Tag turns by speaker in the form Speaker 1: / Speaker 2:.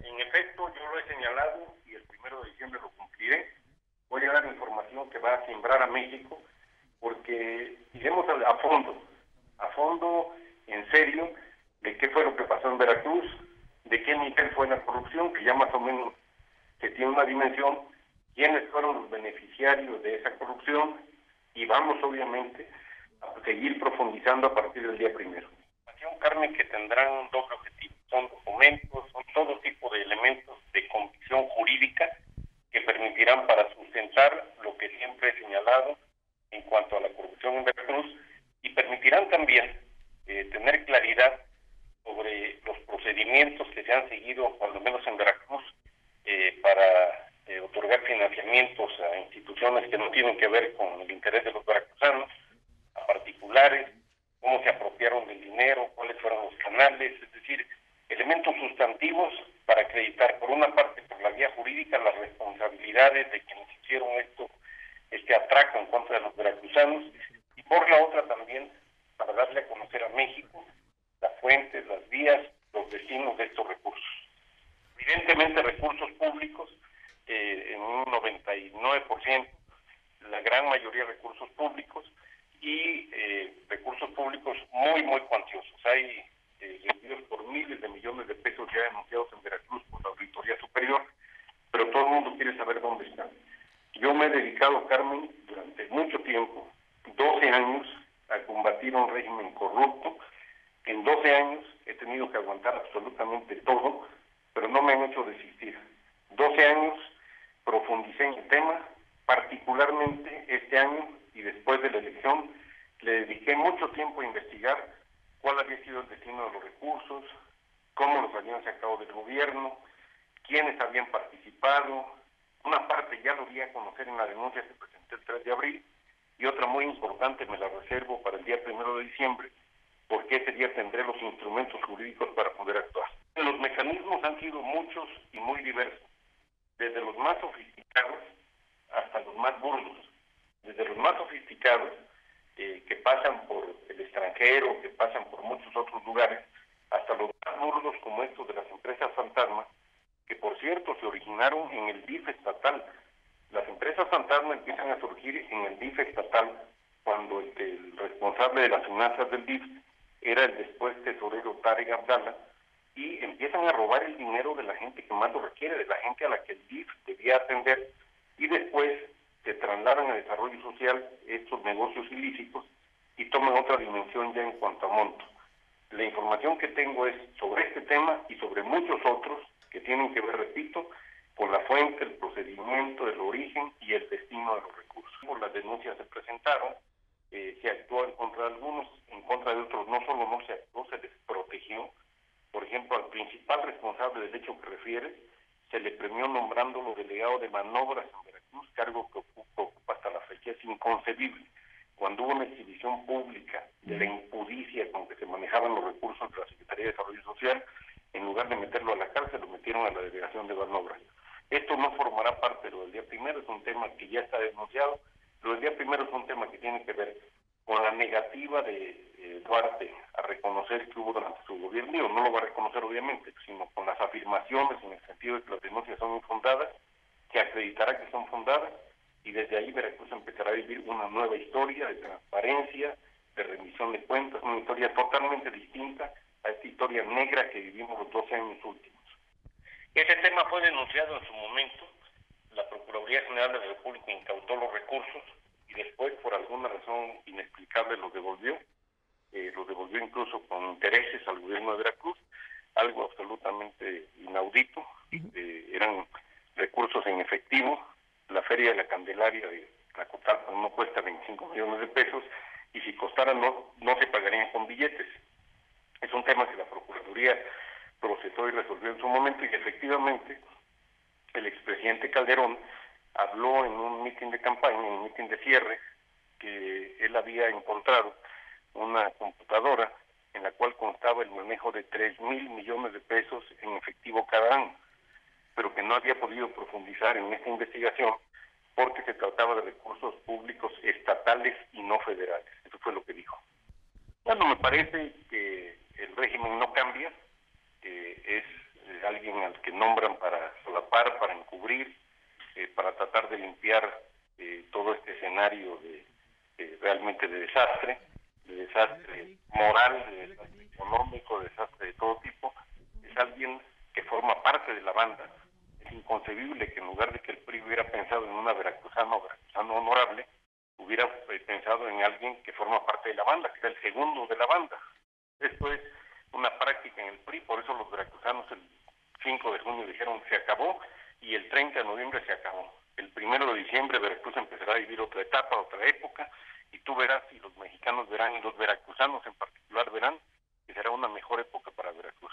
Speaker 1: En efecto, yo lo he señalado y el 1 de diciembre lo cumpliré. Voy a dar información que va a sembrar a México porque iremos a fondo, en serio, de qué fue lo que pasó en Veracruz, de qué nivel fue la corrupción, que ya más o menos se tiene una dimensión, quiénes fueron los beneficiarios de esa corrupción y vamos obviamente a seguir profundizando a partir del día 1. Carmen, que tendrán un doble objetivo, son documentos, son todo tipo de elementos de convicción jurídica que permitirán para sustentar lo que siempre he señalado en cuanto a la corrupción en Veracruz y permitirán también tener claridad sobre los procedimientos que se han seguido, cuando menos en Veracruz, para otorgar financiamientos a instituciones que no tienen que ver con el interés de los veracruzanos, a particulares, cómo se apropiaron del dinero, cuáles fueron los canales, es decir, elementos sustantivos para acreditar, por una parte, por la vía jurídica, las responsabilidades de quienes hicieron este atraco en contra de los veracruzanos, y por la otra también, para darle a conocer a México las fuentes, las vías, los destinos de estos recursos. Evidentemente, recursos públicos, en un 99%, la gran mayoría de recursos públicos, y recursos públicos muy, muy cuantiosos. Hay desvíos por miles de millones de pesos ya denunciados en Veracruz por la Auditoría Superior, pero todo el mundo quiere saber dónde están. Yo me he dedicado, Carmen, durante mucho tiempo, 12 años, a combatir un régimen corrupto. En 12 años he tenido que aguantar absolutamente todo, pero no me han hecho desistir. 12 años profundicé en el tema, particularmente este año y después de la elección, le dediqué mucho tiempo a investigar cuál había sido el destino de los recursos, cómo los habían sacado del gobierno, quiénes habían participado. Una parte ya lo di a conocer en la denuncia que presenté el 3 de abril, y otra muy importante me la reservo para el día 1 de diciembre, porque ese día tendré los instrumentos jurídicos para poder actuar. Los mecanismos han sido muchos y muy diversos, desde los más sofisticados hasta los más burdos. Desde los más sofisticados, que pasan por el extranjero, que pasan por muchos otros lugares, hasta los más burdos como estos de las empresas fantasma, que por cierto se originaron en el DIF estatal. Las empresas fantasma empiezan a surgir en el DIF estatal cuando el responsable de las finanzas del DIF era el después tesorero Tarek Abdala, y empiezan a robar el dinero de la gente que más lo requiere, de la gente a la que el DIF debía atender, y después se trasladan a desarrollo social estos negocios ilícitos y toman otra dimensión ya en cuanto a monto. La información que tengo es sobre este tema y sobre muchos otros que tienen que ver, repito, con la fuente, el procedimiento, el origen y el destino de los recursos. Por las denuncias se presentaron, se actuó en contra de algunos, en contra de otros no solo no se actuó, se les protegió. Por ejemplo, al principal responsable del hecho que refiere, se le premió nombrándolo delegado de manobras en Veracruz, cargo que ocupa hasta la fecha. Es inconcebible. Cuando hubo una exhibición pública de la impudicia con que se manejaban los recursos de la Secretaría de Desarrollo Social, en lugar de meterlo a la cárcel, lo metieron a la delegación de manobras. Esto no formará parte de lo del día 1, es un tema que ya está denunciado. Lo del día 1 es un tema que tiene que ver con la negativa de Duarte a reconocer que hubo durante su gobierno. Digo, no lo va a reconocer obviamente, sino con las afirmaciones en el sentido de que las denuncias son infundadas, que acreditará que son fundadas, y desde ahí Veracruz empezará a vivir una nueva historia de transparencia, de rendición de cuentas, una historia totalmente distinta a esta historia negra que vivimos los 12 años últimos. Ese tema fue denunciado en su momento. La Procuraduría General de la República incautó los recursos y después, por alguna razón inexplicable, los devolvió incluso con intereses al gobierno de Veracruz, algo absolutamente inaudito. Eran recursos en efectivo. La Feria de la Candelaria de Tlacotalpan no cuesta 25 millones de pesos, y si costara no se pagarían con billetes. Es un tema que la Procuraduría procesó y resolvió en su momento, y efectivamente el expresidente Calderón habló en un mitin de campaña, en un mitin de cierre, que él había encontrado una computadora en la cual constaba el manejo de 3,000 millones de pesos en efectivo cada año, pero que no había podido profundizar en esta investigación porque se trataba de recursos públicos estatales y no federales. Eso fue lo que dijo. Bueno, me parece que el régimen no cambia, es alguien al que nombran para solapar, para encubrir, para tratar de limpiar todo este escenario realmente de desastre moral, de desastre económico, de desastre de todo tipo. Es alguien que forma parte de la banda. Es inconcebible que en lugar de que el PRI hubiera pensado en una veracruzana o veracruzano honorable, hubiera pensado en alguien que forma parte de la banda, que era el segundo de la banda. Esto es una práctica en el PRI, por eso los veracruzanos el 5 de junio dijeron se acabó, y el 30 de noviembre se acabó. El 1 de diciembre Veracruz empezará a vivir otra etapa, otra época, y tú verás, y los mexicanos verán, y los veracruzanos en particular verán, que será una mejor época para Veracruz.